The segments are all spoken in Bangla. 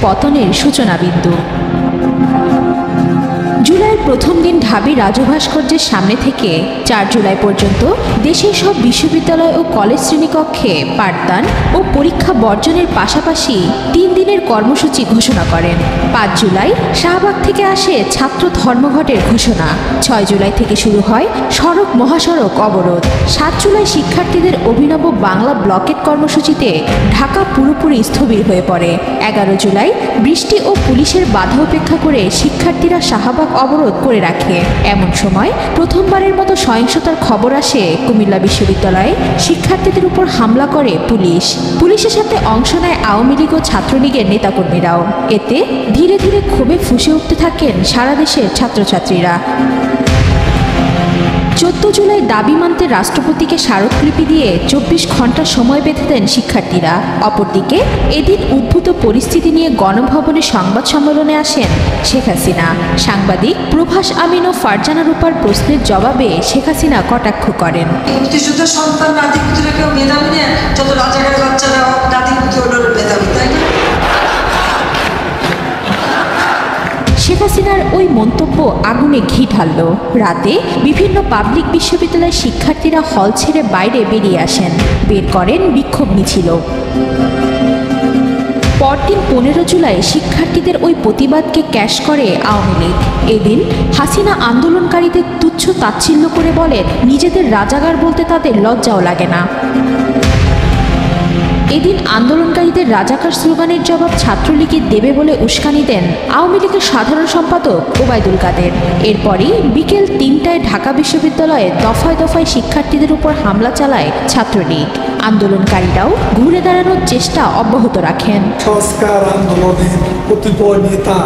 পতনের সূচনা বিন্দু। জুলাইয়ের প্রথম দিন ঢাবি রাজু ভাস্কর্যের সামনে থেকে 4 জুলাই পর্যন্ত দেশের সব বিশ্ববিদ্যালয় ও কলেজ শ্রেণীকক্ষে পাঠদান ও পরীক্ষা বর্জনের পাশাপাশি 3 দিনের কর্মসূচি ঘোষণা করেন। 5 জুলাই শাহবাগ থেকে আসে ছাত্র ধর্মঘটের ঘোষণা। 6 জুলাই থেকে শুরু হয় সড়ক মহাসড়ক অবরোধ। 7 জুলাই শিক্ষার্থীদের অভিনব বাংলা ব্লকেট কর্মসূচিতে ঢাকা পুরোপুরি স্থবির হয়ে পড়ে। 11 জুলাই বৃষ্টি ও পুলিশের বাধা উপেক্ষা করে শিক্ষার্থীরা শাহবাগ অবরোধ করে রাখে। এমন সময় প্রথমবারের মতো সহিংসতার খবর আসে কুমিল্লা বিশ্ববিদ্যালয়ে। শিক্ষার্থীদের উপর হামলা করে পুলিশ। পুলিশের সাথে অংশ নেয় আওয়ামী লীগ ও ছাত্রলীগের নেতাকর্মীরাও। এতে ধীরে ধীরে ক্ষোভে ফুঁসে উঠতে থাকেন সারা দেশের ছাত্রছাত্রীরা। 14 জুলাই দাবি মানতে রাষ্ট্রপতিকে স্মারকলিপি দিয়ে 24 ঘন্টা সময় বেঁধে দেন শিক্ষার্থীরা। অপরদিকে এদিন উদ্ভূত পরিস্থিতি নিয়ে গণভবনে সংবাদ সম্মেলনে আসেন শেখ হাসিনা। সাংবাদিক প্রভাস আমিন ও ফারজানা রূপার প্রশ্নের জবাবে শেখ হাসিনা কটাক্ষ করেন। মুক্তিযুদ্ধের সন্তান নাতিপুতিরা কেউ মেধাবী নেই, যত রাজাকার বাচ্চারা নাতিপুতি ওদের মেধাবী, তাই না? শেখ হাসিনার ওই মন্তব্য আগুনে ঘি ঢালল। রাতে বিভিন্ন পাবলিক বিশ্ববিদ্যালয়ের শিক্ষার্থীরা হল ছেড়ে বাইরে বেরিয়ে আসেন। বের করেন বিক্ষোভ মিছিল। পরদিন 15 জুলাই শিক্ষার্থীদের ওই প্রতিবাদকে ক্যাশ করে আওয়ামী লীগ। এদিন হাসিনা আন্দোলনকারীদের তুচ্ছ তাচ্ছিল্য করে বলেন, নিজেদের রাজাকার বলতে তাদের লজ্জাও লাগে না। এদিন আন্দোলনকারীদের রাজাকার স্লোগানের জবাব ছাত্রলীগের দেবে বলে উস্কানি দেন আওয়ামী লীগের সাধারণ সম্পাদক ওবায়দুল কাদের। এরপরই বিকেল 3টায় ঢাকা বিশ্ববিদ্যালয়ে দফায় দফায় শিক্ষার্থীদের উপর হামলা চালায় ছাত্রলীগ। আন্দোলনকারীরাও ঘুরে দাঁড়ানোর চেষ্টা অব্যাহত রাখেন। সংস্কার আন্দোলনের কতিপয় নেতা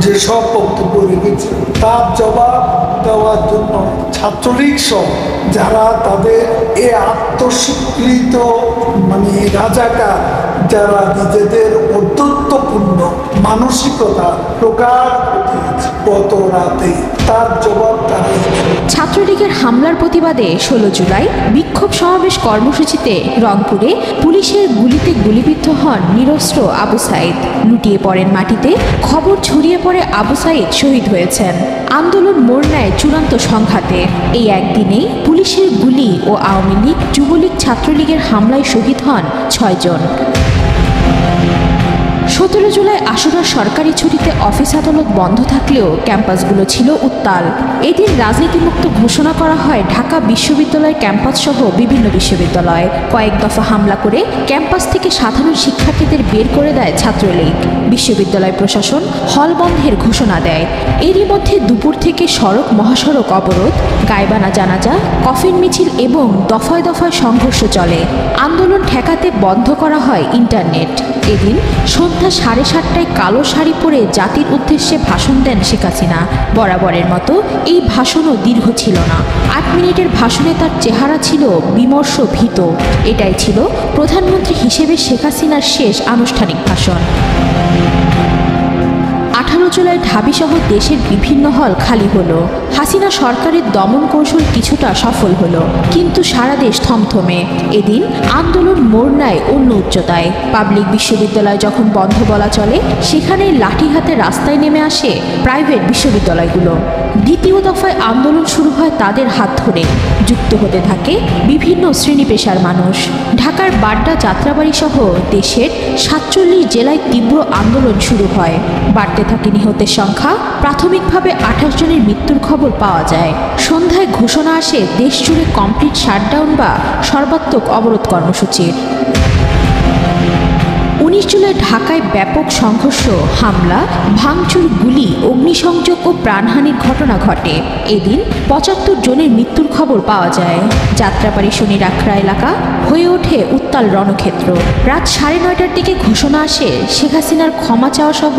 যেসব বক্তব্য রেখেছে তার জবাব দেওয়ার জন্য ছাত্রলীগ সহ যারা তাদের এ আত্মস্বীকৃত রাজাকার, যারা নিজেদের অধ্যত্বপূর্ণ মানসিকতা প্রকাশ করেছে গত রাতে, তার জবাব তারা। ছাত্রলীগের হামলার প্রতিবাদে 16 জুলাই বিক্ষোভ সমাবেশ কর্মসূচিতে রংপুরে পুলিশের গুলিতে গুলিবিদ্ধ হন নিরস্ত্র আবু সাইদ। লুটিয়ে পড়েন মাটিতে। খবর ছড়িয়ে পড়ে আবু সাইদ শহীদ হয়েছেন। আন্দোলন মোড় নেয় চূড়ান্ত সংঘাতে। এই একদিনেই পুলিশের গুলি ও আওয়ামী লীগ, যুবলীগ, ছাত্রলীগের হামলায় শহীদ হন 6 জন। 17 জুলাই আশুরার সরকারি ছুটিতে অফিস আদালত বন্ধ থাকলেও ক্যাম্পাসগুলো ছিল উত্তাল। এদিন রাজনীতিমুক্ত ঘোষণা করা হয় ঢাকা বিশ্ববিদ্যালয় ক্যাম্পাস সহ বিভিন্ন বিশ্ববিদ্যালয়। কয়েক দফা হামলা করে ক্যাম্পাস থেকে সাধারণ শিক্ষার্থীদের বের করে দেয় ছাত্রলীগ। বিশ্ববিদ্যালয় প্রশাসন হল বন্ধের ঘোষণা দেয়। এরই মধ্যে দুপুর থেকে সড়ক মহাসড়ক অবরোধ, গায়বানা জানাজা, কফিন মিছিল এবং দফায় দফায় সংঘর্ষ চলে। আন্দোলন ঠেকাতে বন্ধ করা হয় ইন্টারনেট। এদিন সন্ধ্যা 7:30টায় কালো শাড়ি পরে জাতির উদ্দেশ্যে ভাষণ দেন শেখ হাসিনা। বরাবরের মতো এই ভাষণও দীর্ঘ ছিল না। 8 মিনিটের ভাষণে তার চেহারা ছিল বিমর্ষ, ভীত। এটাই ছিল প্রধানমন্ত্রী হিসেবে শেখ হাসিনার শেষ আনুষ্ঠানিক ভাষণ। 18 জুলাই ঢাবিসহ দেশের বিভিন্ন হল খালি হলো। হাসিনা সরকারের দমন কৌশল কিছুটা সফল হলো, কিন্তু সারা দেশ থমথমে। এদিন আন্দোলন মোড় নেয় অন্য উচ্চতায়। পাবলিক বিশ্ববিদ্যালয় যখন বন্ধ বলা চলে, সেখানেই লাঠি হাতে রাস্তায় নেমে আসে প্রাইভেট বিশ্ববিদ্যালয়গুলো। দ্বিতীয় দফায় আন্দোলন শুরু হয় তাদের হাত ধরে। যুক্ত হতে থাকে বিভিন্ন শ্রেণী পেশার মানুষ। ঢাকার বাড্ডা, যাত্রাবাড়ি সহ দেশের 47 জেলায় তীব্র আন্দোলন শুরু হয়। বাড়তে থাকে নিহতের সংখ্যা। প্রাথমিকভাবে 28 জনের মৃত্যুর খবর পাওয়া যায়। সন্ধ্যায় ঘোষণা আসে দেশ জুড়ে কমপ্লিট শাটডাউন বা সর্বাত্মক অবরোধ কর্মসূচির। 19 জুলাই ঢাকায় ব্যাপক সংঘর্ষ, হামলা, ভাঙচুর, গুলি, অগ্নিসংযোগ ও প্রাণহানির ঘটনা ঘটে। এদিন 75 জনের মৃত্যুর খবর পাওয়া যায়। যাত্রাবাড়ি, শনির আখড়া এলাকা হয়ে ওঠে উত্তাল রণক্ষেত্র। রাত 9:30টার দিকে ঘোষণা আসে শেখ হাসিনার ক্ষমা চাওয়া সহ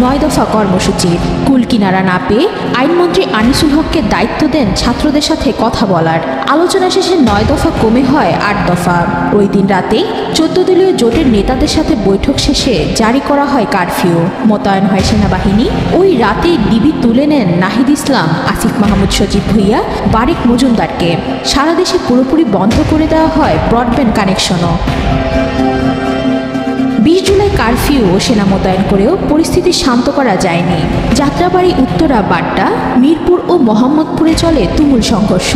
9 দফা কর্মসূচির। কুল কিনারা না পেয়ে আইনমন্ত্রী আনিসুল হককে দায়িত্ব দেন ছাত্রদের সাথে কথা বলার। আলোচনা শেষে 9 দফা কমে হয় 8 দফা। ওই দিন রাতেই 14 দলীয় জোটের নেতাদের সাথে বৈঠক শেষে জারি করা হয় কারফিউ। মোতায়েন হয় সেনাবাহিনী। ওই রাতেই ডিবি তুলে নেন নাহিদ ইসলাম, আসিফ মাহমুদ, সজীব ভুইয়া, বারিক মজুমদারকে। সারা দেশে পুরোপুরি বন্ধ করে দেওয়া হয় ব্রডব্যান্ড কানেকশনও। 20 জুলাই কারফিউ ও সেনা মোতায়েন করেও পরিস্থিতি শান্ত করা যায়নি। যাত্রাবাড়ি, উত্তরা, বাড্ডা, মিরপুর ও মোহাম্মদপুরে চলে তুমুল সংঘর্ষ।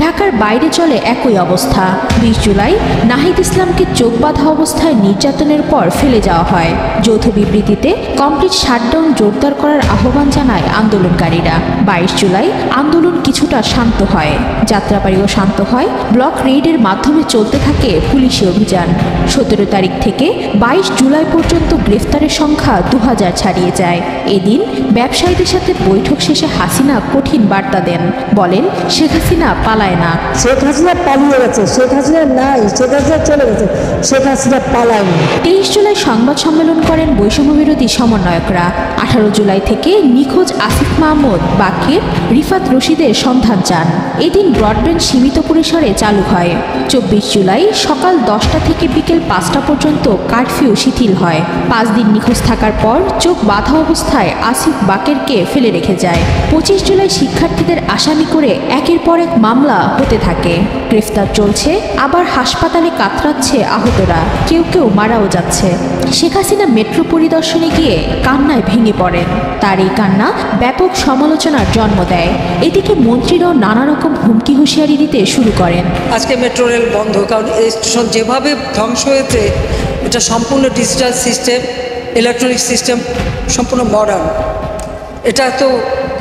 ঢাকার বাইরে চলে একই অবস্থা। 20 জুলাই নাহিদ ইসলামকে চোখ বাঁধা অবস্থায় নির্যাতনের পর ফেলে যাওয়া হয়। যৌথ বিবৃতিতে কমপ্লিট শাটডাউন জোরদার করার আহ্বান জানায় আন্দোলনকারীরা। 22 জুলাই আন্দোলন কিছুটা শান্ত হয়, যাত্রাবাড়িও শান্ত হয়। ব্লক রেইডের মাধ্যমে চলতে থাকে পুলিশি অভিযান। 17 তারিখ থেকে 22 জুলাই পর্যন্ত গ্রেফতারের সংখ্যা 2000 ছাড়িয়ে যায়। এদিন ব্যবসায়ীদের সাথে বৈঠক শেষে হাসিনা কঠিন বার্তা দেন, বলেন শেখ হাসিনা পালায় না। শেখ হাসিনা পালিয়ে গেছে, শেখ হাসিনা নাই, শেখ হাসিনা চলে গেছে, শেখ হাসিনা পালায়নি। 23 জুলাই সংবাদ সম্মেলন করেন বৈষম্য বিরোধী সমন্বয়করা। 18 জুলাই থেকে নিখোঁজ আসিফ মাহমুদ, বাকের, রিফাত রশিদের সন্ধান চান। এদিন ব্রডব্যান্ড সীমিত পরিসরে চালু হয়। 24 জুলাই সকাল 10টা থেকে বিকেল 5টা পর্যন্ত কারফিউ শিথিল হয়। 5 দিন নিখোঁজ থাকার পর চোখ বাঁধা অবস্থায় আসিফ বাকেরকে ফেলে রেখে যায়। 25 জুলাই শিক্ষার্থীদের আসামি করে একের পর এক মামলা হতে থাকে। গ্রেফতার চলছে, আবার হাসপাতালে কাতরাচ্ছে আহতরা, কেউ কেউ মারাও যাচ্ছে। শেখ হাসিনা মেট্রো পরিদর্শনে গিয়ে কান্নায় ভেঙে পড়েন। তার এই কান্না ব্যাপক সমালোচনার জন্ম দেয়। এদিকে মন্ত্রীরাও নানা রকম হুমকি হুঁশিয়ারি দিতে শুরু করেন। আজকে মেট্রো রেল বন্ধ, কারণ এই স্টেশন যেভাবে ধ্বংস হয়েছে এটা সম্পূর্ণ ডিজিটাল সিস্টেম, ইলেকট্রনিক সিস্টেম, সম্পূর্ণ মডার্ন। এটা তো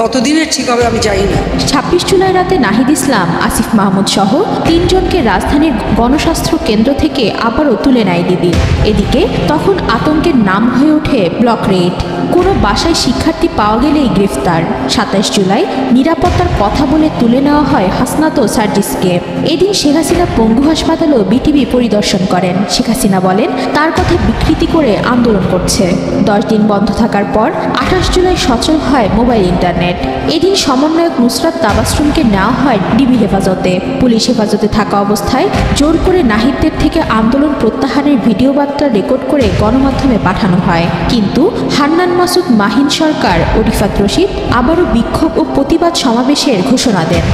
কতদিনের ঠিক হবে আমি জানি না। 26 জুলাই রাতে নাহিদ ইসলাম, আসিফ মাহমুদ সহ 3 জনকে রাজধানীর গণস্বাস্থ্য কেন্দ্র থেকে আবারও তুলে নেয় ডিবি। এদিকে তখন আতঙ্কের নাম হয়ে ওঠে ব্লক রেড। কোনো বাসায় শিক্ষার্থী পাওয়া গেলেই গ্রেফতার। 27 জুলাই নিরাপত্তার কথা বলে তুলে নেওয়া হয় হাসনাত ও সার্জিসকে। এদিন শেখ হাসিনা পঙ্গু হাসপাতালও বিটিভি পরিদর্শন করেন। শেখ হাসিনা বলেন তার কথা বিকৃতি করে আন্দোলন করছে। 10 দিন বন্ধ থাকার পর 28 জুলাই সচল হয় মোবাইল ইন্টারনেট। এদিন সমন্বয়ক নুসরাত তাবাসসুমকে নেওয়া হয় ডিবি হেফাজতে। পুলিশ হেফাজতে থাকা অবস্থায় জোর করে নাহিদদের থেকে আন্দোলন প্রত্যাহারের ভিডিও বার্তা রেকর্ড করে গণমাধ্যমে পাঠানো হয়। কিন্তু হান্নান মাসুদ, মাহিন সরকার ও রিফাত রশিদ আবারও বিক্ষোভ ও প্রতিবাদ সমাবেশের ঘোষণা দেন।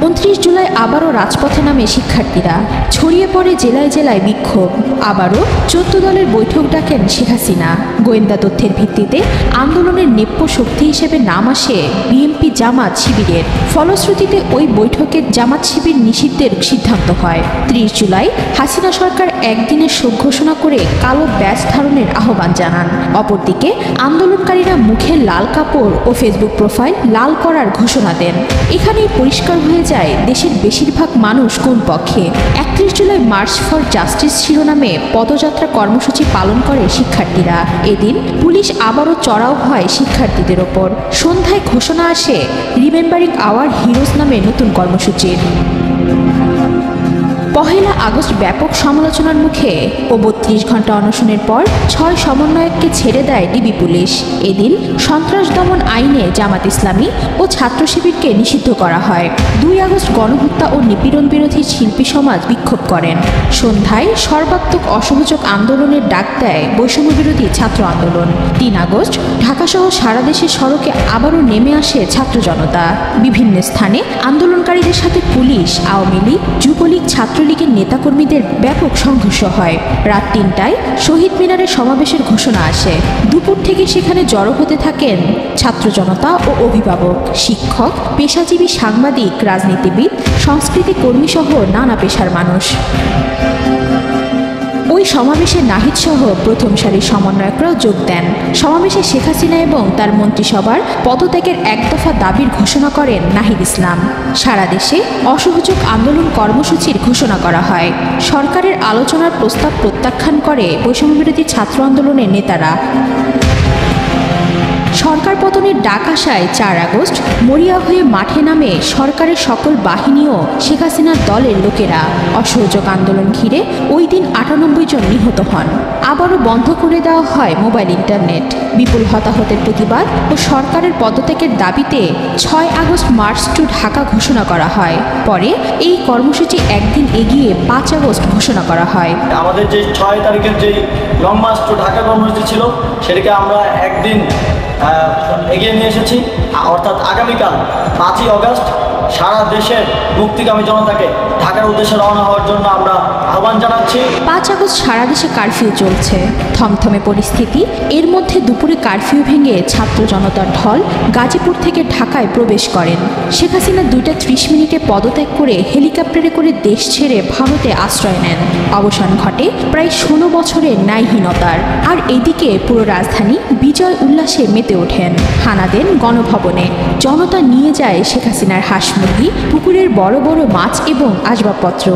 29 জুলাই আবারও রাজপথে নামে শিক্ষার্থীরা। ছড়িয়ে পড়ে জেলায় জেলায় বিক্ষোভ। আবারও 14 দলের বৈঠক ডাকেন শেখ হাসিনা। গোয়েন্দা তথ্যের ভিত্তিতে আন্দোলনের নেপ্য শক্তি হিসেবে নাম আসে বিএনপি, জামাত, শিবিরের। ফলশ্রুতিতে ওই বৈঠকে জামাত শিবির নিষিদ্ধের সিদ্ধান্ত হয়। 30 জুলাই হাসিনা সরকার একদিনের শোক ঘোষণা করে কালো ব্যাজ ধারণের আহ্বান জানান। অপরদিকে আন্দোলনকারীরা মুখে লাল কাপড় ও ফেসবুক প্রোফাইল লাল করার ঘোষণা দেন। এখানেই পরিষ্কার হয়ে যায় দেশের বেশিরভাগ মানুষ কোন পক্ষে। 31 জুলাই মার্চ ফর জাস্টিস শিরোনামে পদযাত্রা কর্মসূচি পালন করে শিক্ষার্থীরা। এদিন পুলিশ আবারও চড়াও হয় শিক্ষার্থীদের ওপর। সন্ধ্যায় ঘোষণা আসে রিমেম্বারিং আওয়ার হিরোজ নামে নতুন কর্মসূচির। 1 আগস্ট ব্যাপক সমালোচনার মুখে ও 32 ঘন্টা অনশনের পর 6 সমন্বয়ককে ছেড়ে দেয় ডিবি পুলিশ। এদিন সন্ত্রাস দমন আইনে জামাত ইসলামী ও ছাত্র শিবিরকে নিষিদ্ধ করা হয়। 2 আগস্ট গণহত্যা ও নিপীড়ন বিরোধী শিল্পী সমাজ বিক্ষোভ করেন। সন্ধ্যায় সর্বাত্মক অসহযোগ আন্দোলনের ডাক দেয় বৈষম্য বিরোধী ছাত্র আন্দোলন। 3 আগস্ট ঢাকাসহ সারা দেশের সড়কে আবারও নেমে আসে ছাত্র জনতা। বিভিন্ন স্থানে আন্দোলনকারীদের সাথে পুলিশ, আওয়ামী লীগ, যুবলীগ, ছাত্রলীগের নেতাকর্মীদের ব্যাপক সংঘর্ষ হয়। রাত 3টায় শহীদ মিনারে সমাবেশের ঘোষণা আসে। দুপুর থেকে সেখানে জড়ো হতে থাকেন ছাত্র জনতা ও অভিভাবক, শিক্ষক, পেশাজীবী, সাংবাদিক, রাজনীতিবিদ, সংস্কৃতি কর্মী সহ নানা পেশার মানুষ। ওই সমাবেশে নাহিদ সহ প্রথম সারির সমন্বয়করাও যোগ দেন। সমাবেশে শেখ হাসিনা এবং তার মন্ত্রিসভার পদত্যাগের এক দফা দাবির ঘোষণা করেন নাহিদ ইসলাম। সারা দেশে অসহযোগ আন্দোলন কর্মসূচির ঘোষণা করা হয়। সরকারের আলোচনার প্রস্তাব প্রত্যাখ্যান করে বৈষম্যবিরোধী ছাত্র আন্দোলনের নেতারা। সরকার পতনের ডাক আসায় 4 আগস্ট মরিয়া হয়ে মাঠে নামে সরকারের সকল বাহিনী ও শেখ হাসিনার দলের লোকেরা। অসহযোগ আন্দোলন ঘিরে ওই দিন 98 জন নিহত হন। আবারও বন্ধ করে দেওয়া হয় মোবাইল ইন্টারনেট। বিপুল হতাহতের প্রতিবাদ ও সরকারের পদত্যাগের দাবিতে 6 আগস্ট মার্চ টু ঢাকা ঘোষণা করা হয়। পরে এই কর্মসূচি একদিন এগিয়ে 5 আগস্ট ঘোষণা করা হয়। আমাদের যে 6 তারিখের যে লং মার্চ টু ঢাকা কর্মসূচি ছিল সেটাকে আমরা একদিন এগিয়ে নিয়ে এসেছি, অর্থাৎ আগামীকাল 5ই আগস্ট সারা দেশের মুক্তিকামী জনতাকে ঢাকার উদ্দেশ্যে রওনা হওয়ার জন্য আমরা আহ্বান জানাচ্ছি। 5 আগস্ট সারা দেশে কারফিউ চলছে, থমথমে পরিস্থিতি। এর মধ্যে দুপুরে কারফিউ ভেঙে ছাত্র জনতার ঢল গাজীপুর থেকে ঢাকায় প্রবেশ করেন। শেখ হাসিনা 2:30 পদত্যাগ করে হেলিকপ্টারে করে দেশ ছেড়ে ভারতে আশ্রয় নেন। অবসান ঘটে প্রায় 16 বছরের ন্যায়হীনতার। আর এদিকে পুরো রাজধানী বিজয় উল্লাসে মেতে ওঠেন। হানা দেন গণভবনে, জনতা নিয়ে যায় শেখ হাসিনার হাঁস মুরগি, পুকুরের বড় বড় মাছ এবং আসবাবপত্র।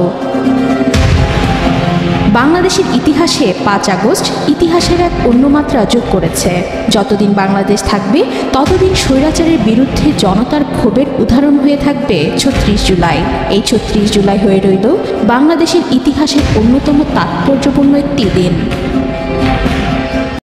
বাংলাদেশের ইতিহাসে 5 আগস্ট ইতিহাসের এক অন্য মাত্রা যোগ করেছে। যতদিন বাংলাদেশ থাকবে ততদিন স্বৈরাচারের বিরুদ্ধে জনতার ক্ষোভের উদাহরণ হয়ে থাকবে 36 জুলাই। এই 36 জুলাই হয়ে রইল বাংলাদেশের ইতিহাসের অন্যতম তাৎপর্যপূর্ণ একটি দিন।